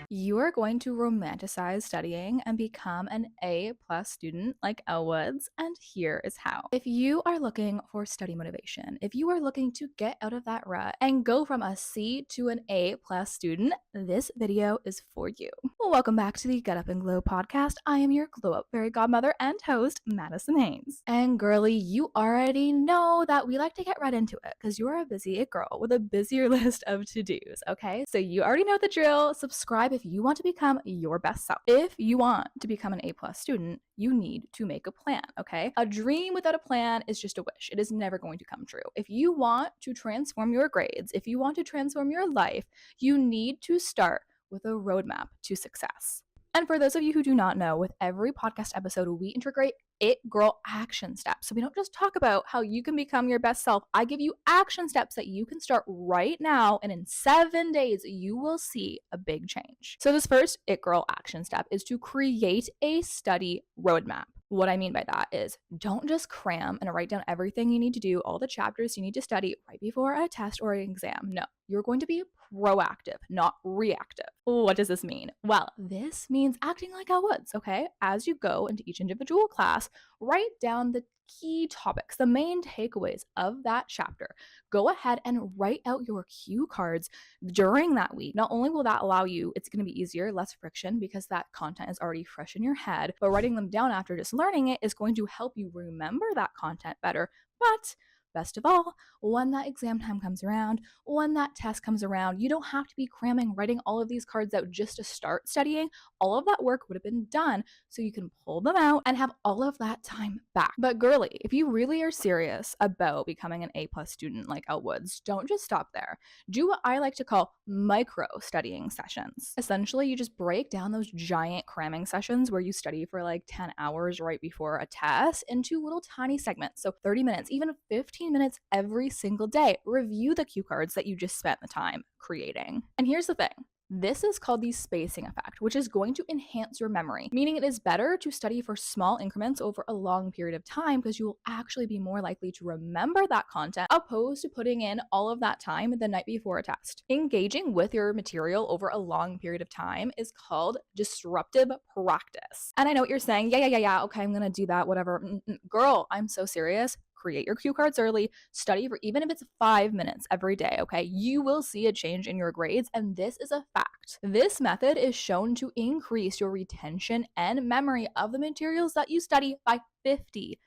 You are going to romanticize studying and become an A+ student like Elle Woods, and here is how. If you are looking for study motivation, if you are looking to get out of that rut and go from a C to an A+ student, this video is for you. Well, welcome back to the Get Up and Glow podcast. I am your glow up fairy godmother and host, Madison Haynes. And girly, you already know that we like to get right into it because you're a busy girl with a busier list of to-dos, okay? So you already know the drill. Subscribe if you want to become your best self. If you want to become an A+ student, you need to make a plan, okay? A dream without a plan is just a wish. It is never going to come true. If you want to transform your grades, if you want to transform your life, you need to start with a roadmap to success. And for those of you who do not know, with every podcast episode, we integrate it girl action steps. So we don't just talk about how you can become your best self. I give you action steps that you can start right now, and in 7 days, you will see a big change. So this first it girl action step is to create a study roadmap. What I mean by that is don't just cram and write down everything you need to do, all the chapters you need to study right before a test or an exam. No, you're going to be proactive, not reactive. What does this mean? Well, this means acting like Elle Woods, okay? As you go into each individual class, write down the key topics, the main takeaways of that chapter. Go ahead and write out your cue cards during that week. Not only will that allow you, it's going to be easier, less friction because that content is already fresh in your head, but writing them down after just learning it is going to help you remember that content better. But best of all, when that exam time comes around, when that test comes around, you don't have to be cramming, writing all of these cards out just to start studying. All of that work would have been done so you can pull them out and have all of that time back. But girly, if you really are serious about becoming an A+ student like Elle Woods, don't just stop there. Do what I like to call micro studying sessions. Essentially, you just break down those giant cramming sessions where you study for like 10 hours right before a test into little tiny segments. So 30 minutes, even 15 minutes every single day. Review the cue cards that you just spent the time creating. And here's the thing. This is called the spacing effect, which is going to enhance your memory, meaning it is better to study for small increments over a long period of time because you will actually be more likely to remember that content opposed to putting in all of that time the night before a test. Engaging with your material over a long period of time is called disruptive practice. And I know what you're saying. Yeah. Okay, I'm going to do that, whatever. Girl, I'm so serious. Create your cue cards early, study for even if it's 5 minutes every day, okay? You will see a change in your grades, and this is a fact. This method is shown to increase your retention and memory of the materials that you study by 50%.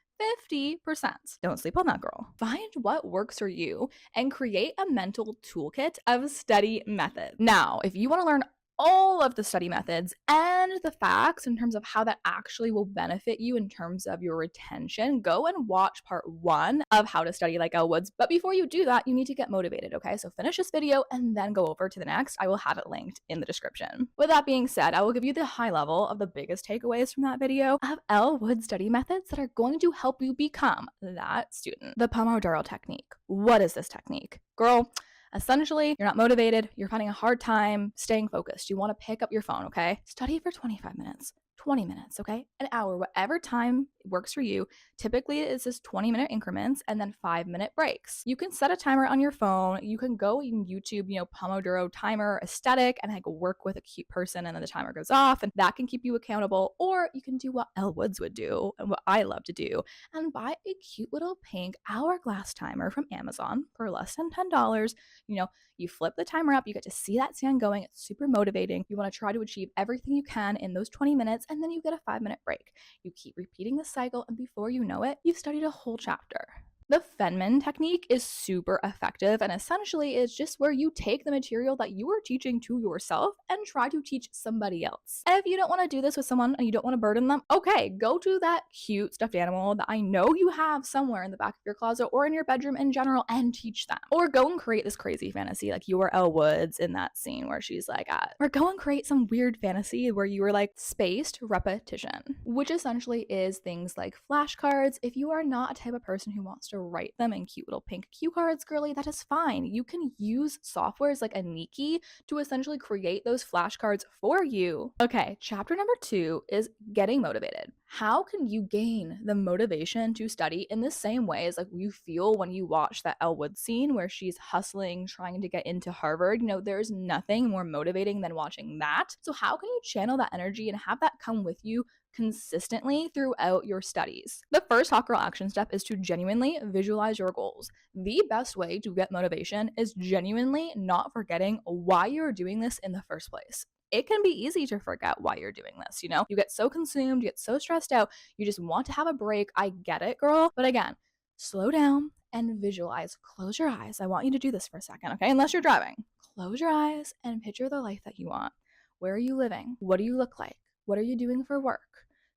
Don't sleep on that, girl. Find what works for you and create a mental toolkit of study methods. Now, if you want to learn all of the study methods and the facts in terms of how that actually will benefit you in terms of your retention, go and watch part 1 of how to study like Elle Woods. But before you do that, you need to get motivated, okay? So finish this video and then go over to the next. I will have it linked in the description. With that being said, I will give you the high level of the biggest takeaways from that video of Elle Woods study methods that are going to help you become that student. The Pomodoro technique. What is this technique? Girl, essentially, you're not motivated, you're finding a hard time staying focused. You want to pick up your phone, okay? Study for 25 minutes, 20 minutes, okay? An hour, whatever time works for you. Typically, it's just 20-minute increments and then 5-minute breaks. You can set a timer on your phone. You can go in YouTube, Pomodoro timer aesthetic and like work with a cute person and then the timer goes off and that can keep you accountable. Or you can do what Elle Woods would do and what I love to do and buy a cute little pink hourglass timer from Amazon for less than $10. You flip the timer up, you get to see that sand going. It's super motivating. You want to try to achieve everything you can in those 20 minutes, and then you get a 5-minute break. You keep repeating the cycle, and before you know it, you've studied a whole chapter. The Feynman technique is super effective and essentially is just where you take the material that you are teaching to yourself and try to teach somebody else. And if you don't want to do this with someone and you don't want to burden them, okay, go to that cute stuffed animal that I know you have somewhere in the back of your closet or in your bedroom in general and teach them. Or go and create this crazy fantasy like you are Elle Woods in that scene where she's like at. Or go and create some weird fantasy where you were like spaced repetition, which essentially is things like flashcards. If you are not a type of person who wants to write them in cute little pink cue cards, girly, that is fine. You can use softwares like Aniki to essentially create those flashcards for you. Okay, chapter number 2 is getting motivated. How can you gain the motivation to study in the same way as like you feel when you watch that Elle Woods scene where she's hustling, trying to get into Harvard? There's nothing more motivating than watching that. So how can you channel that energy and have that come with you consistently throughout your studies? The first hot girl action step is to genuinely visualize your goals. The best way to get motivation is genuinely not forgetting why you're doing this in the first place. It can be easy to forget why you're doing this. You get so consumed, you get so stressed out, you just want to have a break. I get it, girl. But again, slow down and visualize. Close your eyes. I want you to do this for a second, okay? Unless you're driving. Close your eyes and picture the life that you want. Where are you living? What do you look like? What are you doing for work?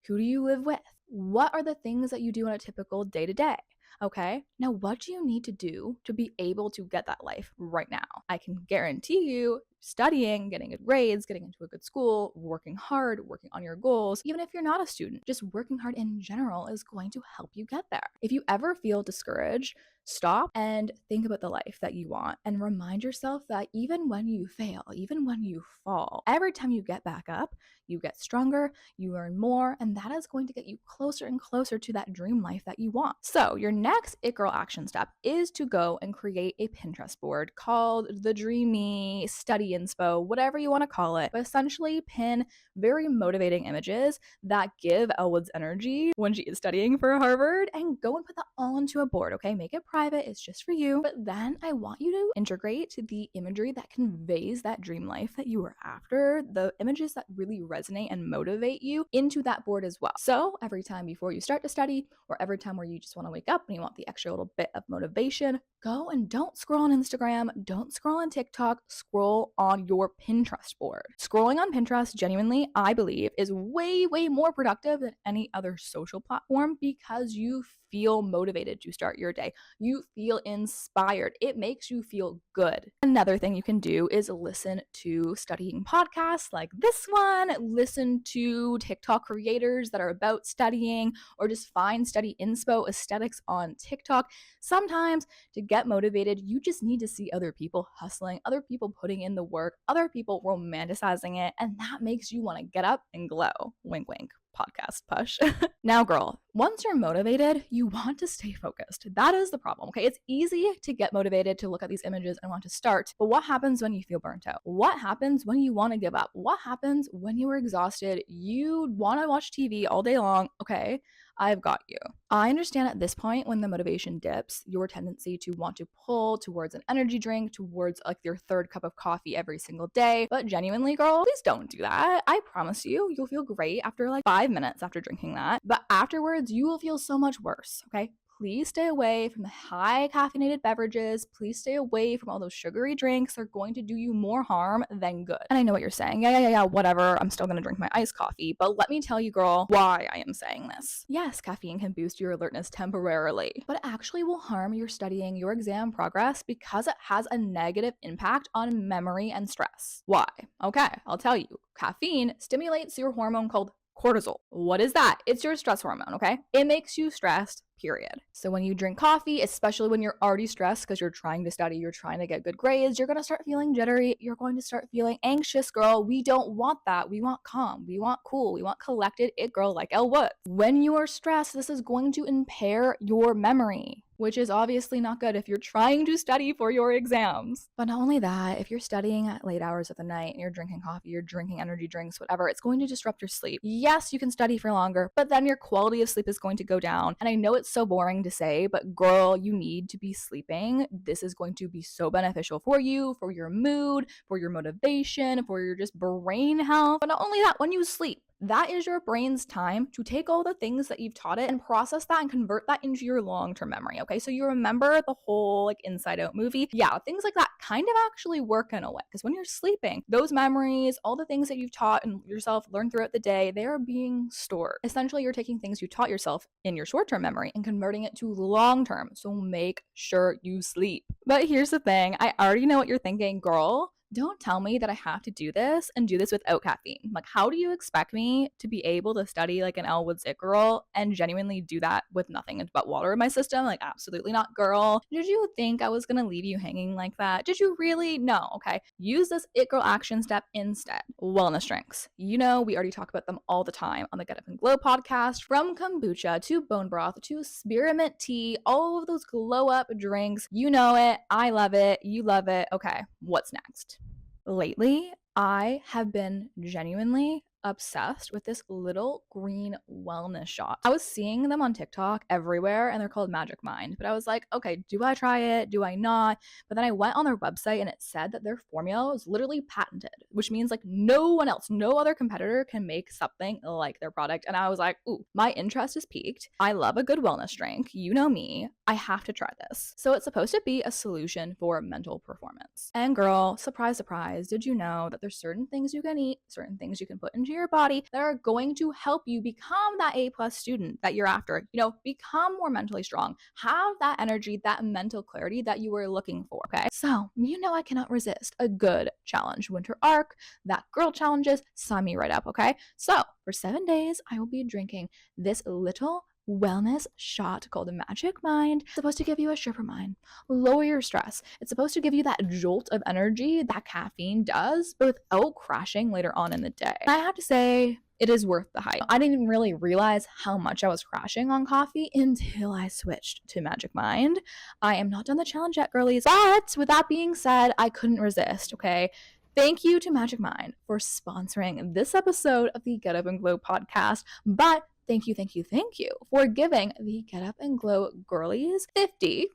Who do you live with? What are the things that you do on a typical day to day? Okay, now what do you need to do to be able to get that life right now? I can guarantee you studying, getting good grades, getting into a good school, working hard, working on your goals, even if you're not a student, just working hard in general is going to help you get there. If you ever feel discouraged, stop and think about the life that you want and remind yourself that even when you fail, even when you fall, every time you get back up, you get stronger, you learn more, and that is going to get you closer and closer to that dream life that you want. So your next It Girl action step is to go and create a Pinterest board called the Dreamy Study Inspo, whatever you want to call it, but essentially pin very motivating images that give Elle Woods energy when she is studying for Harvard, and go and put that all into a board, okay? Make it private, it's just for you. But then I want you to integrate the imagery that conveys that dream life that you are after, the images that really resonate and motivate you into that board as well. So every time before you start to study, or every time where you just want to wake up and you want the extra little bit of motivation, go and don't scroll on Instagram, don't scroll on TikTok, scroll on your Pinterest board. Scrolling on Pinterest, genuinely, I believe, is way, way more productive than any other social platform because you feel motivated to start your day. You feel inspired. It makes you feel good. Another thing you can do is listen to studying podcasts like this one, listen to TikTok creators that are about studying, or just find study inspo aesthetics on TikTok. Sometimes to get motivated, you just need to see other people hustling, other people putting in the work, other people romanticizing it, and that makes you want to get up and glow. Wink, wink. Podcast push. Now, girl, once you're motivated, you want to stay focused. That is the problem, okay? It's easy to get motivated to look at these images and want to start, but what happens when you feel burnt out? What happens when you want to give up? What happens when you are exhausted? You want to watch TV all day long. Okay, I've got you. I understand at this point when the motivation dips, your tendency to want to pull towards an energy drink, towards like your third cup of coffee every single day. But genuinely, girl, please don't do that. I promise you'll feel great after like 5 minutes after drinking that. But afterwards, you will feel so much worse, okay? Please stay away from the high caffeinated beverages. Please stay away from all those sugary drinks. They're going to do you more harm than good. And I know what you're saying. Yeah, whatever. I'm still going to drink my iced coffee. But let me tell you, girl, why I am saying this. Yes, caffeine can boost your alertness temporarily, but it actually will harm your studying, your exam progress, because it has a negative impact on memory and stress. Why? Okay, I'll tell you. Caffeine stimulates your hormone called cortisol. What is that? It's your stress hormone, okay? It makes you stressed, period. So when you drink coffee, especially when you're already stressed because you're trying to study, you're trying to get good grades, you're going to start feeling jittery. You're going to start feeling anxious, girl. We don't want that. We want calm. We want cool. We want collected it girl like Elle Woods. When you are stressed, this is going to impair your memory, which is obviously not good if you're trying to study for your exams. But not only that, if you're studying at late hours of the night and you're drinking coffee, you're drinking energy drinks, whatever, it's going to disrupt your sleep. Yes, you can study for longer, but then your quality of sleep is going to go down. And I know it's so boring to say, but girl, you need to be sleeping. This is going to be so beneficial for you, for your mood, for your motivation, for your just brain health. But not only that, when you sleep, that is your brain's time to take all the things that you've taught it and process that and convert that into your long-term memory, okay? So you remember the whole like Inside Out movie. Yeah, things like that kind of actually work in a way because when you're sleeping, those memories, all the things that you've taught and yourself learned throughout the day, they are being stored. Essentially, you're taking things you taught yourself in your short-term memory and converting it to long-term. So make sure you sleep. But here's the thing, I already know what you're thinking, girl. don't tell me that I have to do this and do this without caffeine. Like, how do you expect me to be able to study like an Elle Woods it girl and genuinely do that with nothing but water in my system? Like, absolutely not, girl. Did you think I was gonna leave you hanging like that? Did you really? No, okay. Use this it girl action step instead. Wellness drinks. You know, we already talk about them all the time on the Get Up and Glow podcast. From kombucha to bone broth to spearmint tea, all of those glow up drinks. You know it. I love it. You love it. Okay, what's next? Lately, I have been genuinely obsessed with this little green wellness shot. I was seeing them on TikTok everywhere and they're called Magic Mind. But I was like, okay, do I try it? Do I not? But then I went on their website and it said that their formula is literally patented, which means like no one else, no other competitor can make something like their product. And I was like, ooh, my interest is piqued. I love a good wellness drink. You know me. I have to try this. So it's supposed to be a solution for mental performance. And girl, surprise, surprise, did you know that there's certain things you can eat, certain things you can put into your body that are going to help you become that A+ student that you're after, become more mentally strong, have that energy, that mental clarity that you were looking for, okay? So, I cannot resist a good challenge. Winter arc, that girl challenges, sign me right up, okay? So, for 7 days, I will be drinking this little wellness shot called Magic Mind. It's supposed to give you a stripper mind, lower your stress. It's supposed to give you that jolt of energy that caffeine does, but without crashing later on in the day. And I have to say, it is worth the hype. I didn't even really realize how much I was crashing on coffee until I switched to Magic Mind. I am not done the challenge yet, girlies. But with that being said, I couldn't resist, okay? Thank you to Magic Mind for sponsoring this episode of the Get Up and Glow podcast. But thank you for giving the Get Up and Glow girlies 50%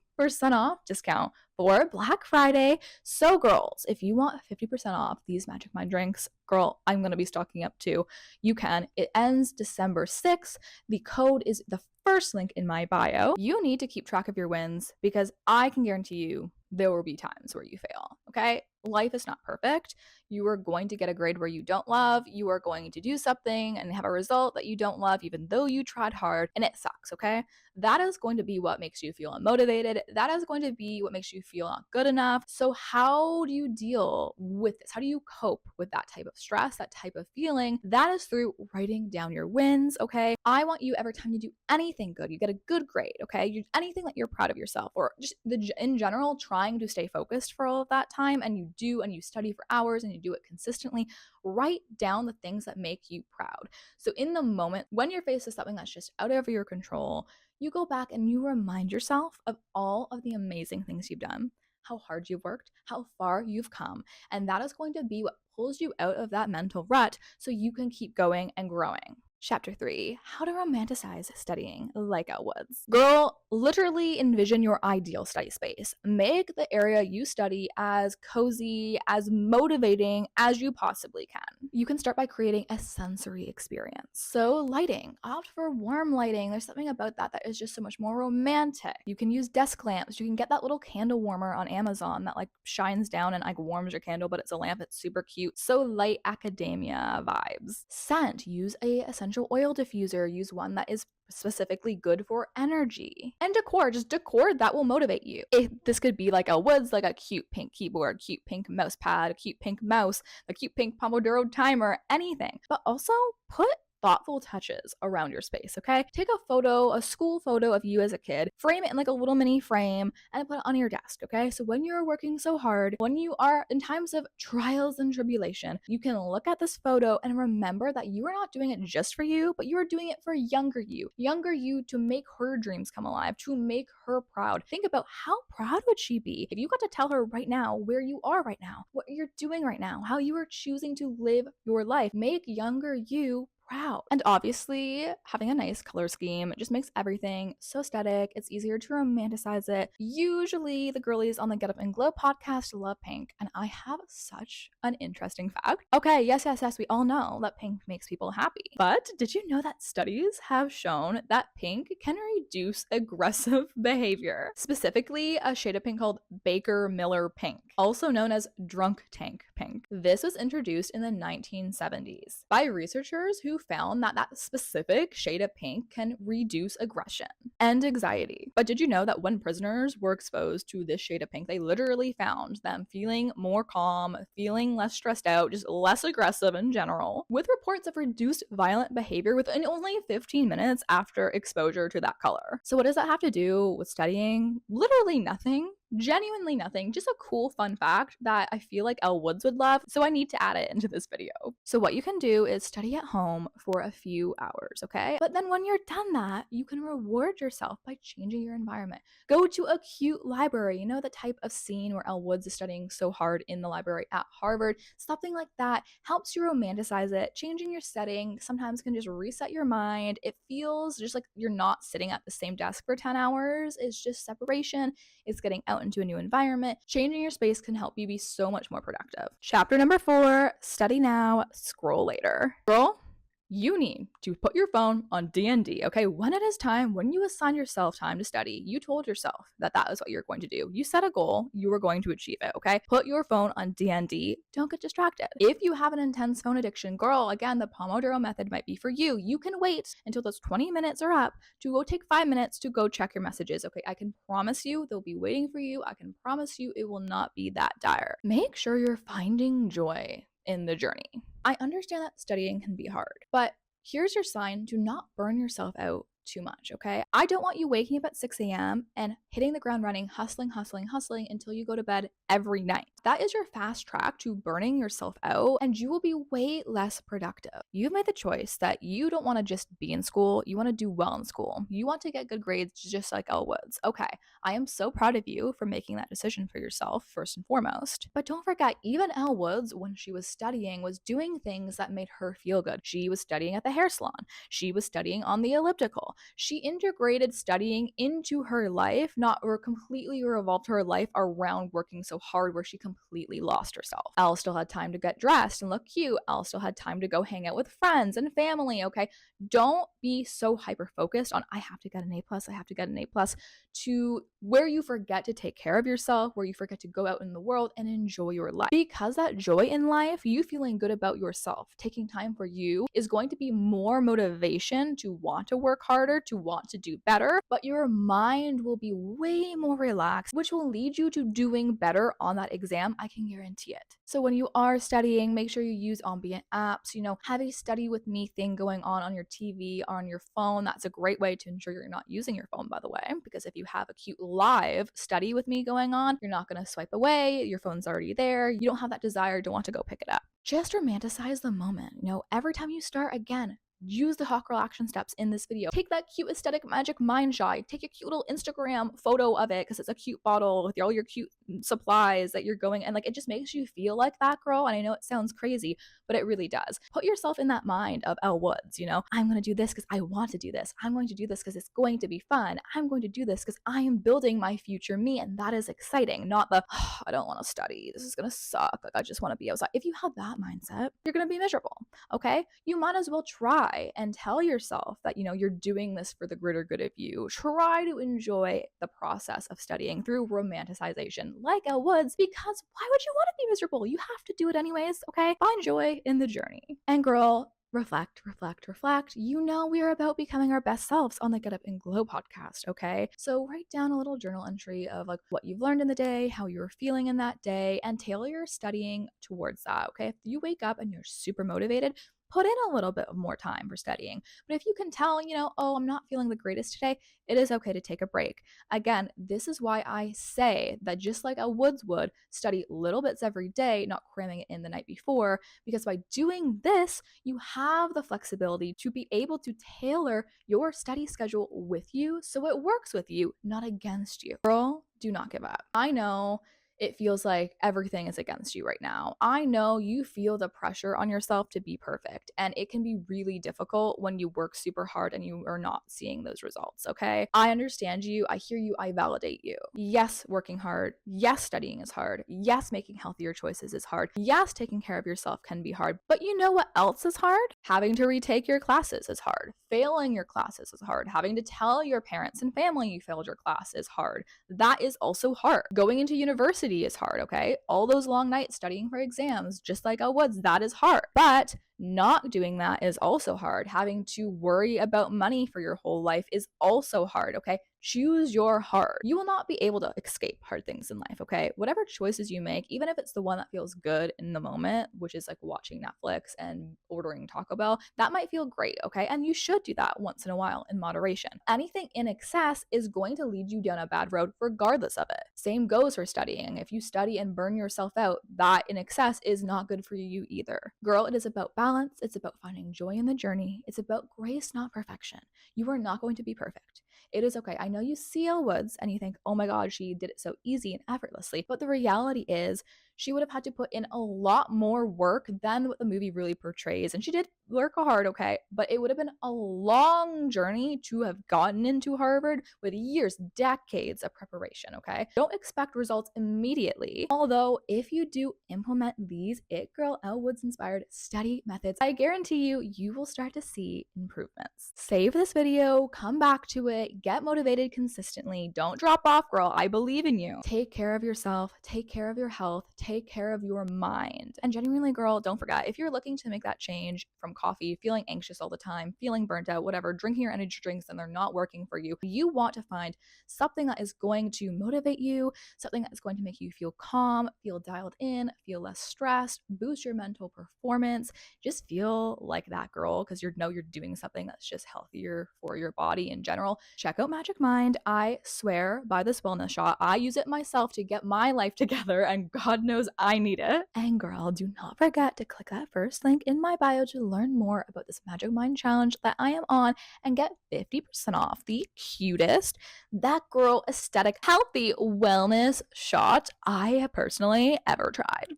off discount for Black Friday. So girls, if you want 50% off these Magic Mind drinks, girl, I'm going to be stocking up too. You can. It ends December 6th. The code is the first link in my bio. You need to keep track of your wins because I can guarantee you there will be times where you fail, okay? Life is not perfect. You are going to get a grade where you don't love. You are going to do something and have a result that you don't love, even though you tried hard, and it sucks, okay? That is going to be what makes you feel unmotivated. That is going to be what makes you feel not good enough. So how do you deal with this? How do you cope with that type of stress, that type of feeling? That is through writing down your wins, okay? I want you, every time you do anything good, you get a good grade, okay? Anything that you're proud of yourself, or just in general, trying to stay focused for all of that time, and you study for hours and you do it consistently. Write down the things that make you proud. So in the moment when you're faced with something that's just out of your control, you go back and you remind yourself of all of the amazing things you've done, how hard you've worked, how far you've come. And that is going to be what pulls you out of that mental rut so you can keep going and growing. Chapter 3, how to romanticize studying like Elle Woods. Girl, literally envision your ideal study space. Make the area you study as cozy, as motivating as you possibly can. You can start by creating a sensory experience. So lighting, opt for warm lighting. There's something about that is just so much more romantic. You can use desk lamps. You can get that little candle warmer on Amazon that like shines down and like warms your candle, but it's a lamp. It's super cute. So light academia vibes. Scent, use a essential oil diffuser. Use one that is specifically good for energy. And decor, just decor that will motivate you. This could be like Elle Woods, like a cute pink keyboard, cute pink mouse pad, a cute pink mouse, a cute pink Pomodoro timer, anything. But also put thoughtful touches around your space, okay? Take a photo, a school photo of you as a kid, frame it in like a little mini frame, and put it on your desk, okay? So when you're working so hard, when you are in times of trials and tribulation, you can look at this photo and remember that you are not doing it just for you, but you are doing it for younger you to make her dreams come alive, to make her proud. Think about how proud would she be if you got to tell her right now where you are right now, what you're doing right now, how you are choosing to live your life. Make younger you proud. And obviously, having a nice color scheme just makes everything so aesthetic. It's easier to romanticize it. Usually, the girlies on the Get Up and Glow podcast love pink, and I have such an interesting fact. Okay, yes, we all know that pink makes people happy. But did you know that studies have shown that pink can reduce aggressive behavior? Specifically, a shade of pink called Baker Miller pink, also known as drunk tank pink. This was introduced in the 1970s by researchers who who found that that specific shade of pink can reduce aggression and anxiety. But did you know that when prisoners were exposed to this shade of pink, they literally found them feeling more calm, feeling less stressed out, just less aggressive in general, with reports of reduced violent behavior within only 15 minutes after exposure to that color. So what does that have to do with studying? Literally nothing. Genuinely nothing, just a cool fun fact that I feel like Elle Woods would love, so I need to add it into this video. So what you can do is study at home for a few hours, okay? But then when you're done that, you can reward yourself by changing your environment. Go to a cute library, you know, the type of scene where Elle Woods is studying so hard in the library at Harvard. Something like that helps you romanticize it. Changing your setting sometimes can just reset your mind. It feels just like you're not sitting at the same desk for 10 hours. It's just separation. It's getting out into a new environment. Changing your space can help you be so much more productive. Chapter number 4, study now, scroll later. Girl, you need to put your phone on D&D, okay? When it is time, when you assign yourself time to study, you told yourself that that is what you're going to do. You set a goal, you are going to achieve it, okay? Put your phone on D&D. Don't get distracted. If you have an intense phone addiction, girl, again, the Pomodoro method might be for you. You can wait until those 20 minutes are up to go take 5 minutes to go check your messages, okay? I can promise you they'll be waiting for you. I can promise you it will not be that dire. Make sure you're finding joy in the journey. I understand that studying can be hard, but here's your sign to not burn yourself out too much, okay? I don't want you waking up at 6 a.m. and hitting the ground running, hustling until you go to bed every night. That is your fast track to burning yourself out, and you will be way less productive. You've made the choice that you don't want to just be in school, you want to do well in school. You want to get good grades just like Elle Woods. Okay, I am so proud of you for making that decision for yourself, first and foremost. But don't forget, even Elle Woods, when she was studying, was doing things that made her feel good. She was studying at the hair salon. She was studying on the elliptical. She integrated studying into her life, not or completely revolved her life around working so hard where she completely lost herself. Elle still had time to get dressed and look cute. Elle still had time to go hang out with friends and family, okay? Don't be so hyper-focused on, I have to get an A+, I have to get an A+, to where you forget to take care of yourself, where you forget to go out in the world and enjoy your life. Because that joy in life, you feeling good about yourself, taking time for you, is going to be more motivation to want to work harder, to want to do better, but your mind will be way more relaxed, which will lead you to doing better on that exam. I can guarantee it. So when you are studying, make sure you use ambient apps, you know, have a study with me thing going on your TV or on your phone. That's a great way to ensure you're not using your phone, by the way, because if you have a cute live study with me going on, you're not going to swipe away. Your phone's already there. You don't have that desire to want to go pick it up. Just romanticize the moment. You know, every time you start, again, use the hot girl action steps in this video. Take that cute aesthetic magic mind shot. Take a cute little Instagram photo of it because it's a cute bottle with all your cute supplies that you're going, and like it just makes you feel like that girl. And I know it sounds crazy, but it really does. Put yourself in that mind of Elle Woods, you know, I'm going to do this because I want to do this. I'm going to do this because it's going to be fun. I'm going to do this because I am building my future me, and that is exciting. Not the, oh, I don't want to study. This is going to suck. Like I just want to be outside. If you have that mindset, you're going to be miserable, okay? You might as well try and tell yourself that, you know, you're doing this for the greater good of you. Try to enjoy the process of studying through romanticization like Elle Woods, because why would you want to be miserable? You have to do it anyways, okay? Find joy in the journey. And girl, reflect. You know we are about becoming our best selves on the Get Up and Glow podcast, okay? So write down a little journal entry of like what you've learned in the day, how you're feeling in that day, and tailor your studying towards that, okay? If you wake up and you're super motivated, put in a little bit more time for studying. But if you can tell, you know, oh, I'm not feeling the greatest today, it is okay to take a break. Again, this is why I say that just like Elle Woods would, study little bits every day, not cramming it in the night before, because by doing this, you have the flexibility to be able to tailor your study schedule with you so it works with you, not against you. Girl, do not give up. I know it feels like everything is against you right now. I know you feel the pressure on yourself to be perfect, and it can be really difficult when you work super hard and you are not seeing those results, okay? I understand you, I hear you, I validate you. Yes, working hard. Yes, studying is hard. Yes, making healthier choices is hard. Yes, taking care of yourself can be hard. But you know what else is hard? Having to retake your classes is hard. Failing your classes is hard. Having to tell your parents and family you failed your class is hard. That is also hard. Going into university university is hard, okay? All those long nights studying for exams, just like Elle Woods, that is hard. But not doing that is also hard. Having to worry about money for your whole life is also hard, okay? Choose your hard. You will not be able to escape hard things in life, okay? Whatever choices you make, even if it's the one that feels good in the moment, which is like watching Netflix and ordering Taco Bell, that might feel great, okay? And you should do that once in a while in moderation. Anything in excess is going to lead you down a bad road regardless of it. Same goes for studying. If you study and burn yourself out, that in excess is not good for you either. Girl, it is about balance. It's about finding joy in the journey. It's about grace, not perfection. You are not going to be perfect. It is okay. I know you see Elle Woods and you think, oh my God, she did it so easy and effortlessly. But the reality is, she would have had to put in a lot more work than what the movie really portrays. And she did work hard, okay? But it would have been a long journey to have gotten into Harvard with years, decades of preparation, okay? Don't expect results immediately. Although, if you do implement these It Girl Elle Woods inspired study methods, I guarantee you, you will start to see improvements. Save this video, come back to it, get motivated consistently. Don't drop off, girl. I believe in you. Take care of yourself, take care of your health, take care of your mind. And genuinely, girl, don't forget, if you're looking to make that change from coffee, feeling anxious all the time, feeling burnt out, whatever, drinking your energy drinks and they're not working for you, you want to find something that is going to motivate you, something that is going to make you feel calm, feel dialed in, feel less stressed, boost your mental performance, just feel like that girl because you know you're doing something that's just healthier for your body in general. Check out Magic Mind. I swear by this wellness shot, I use it myself to get my life together and God knows I need it. And girl, do not forget to click that first link in my bio to learn more about this Magic Mind challenge that I am on and get 50% off the cutest, that girl aesthetic, healthy wellness shot I have personally ever tried.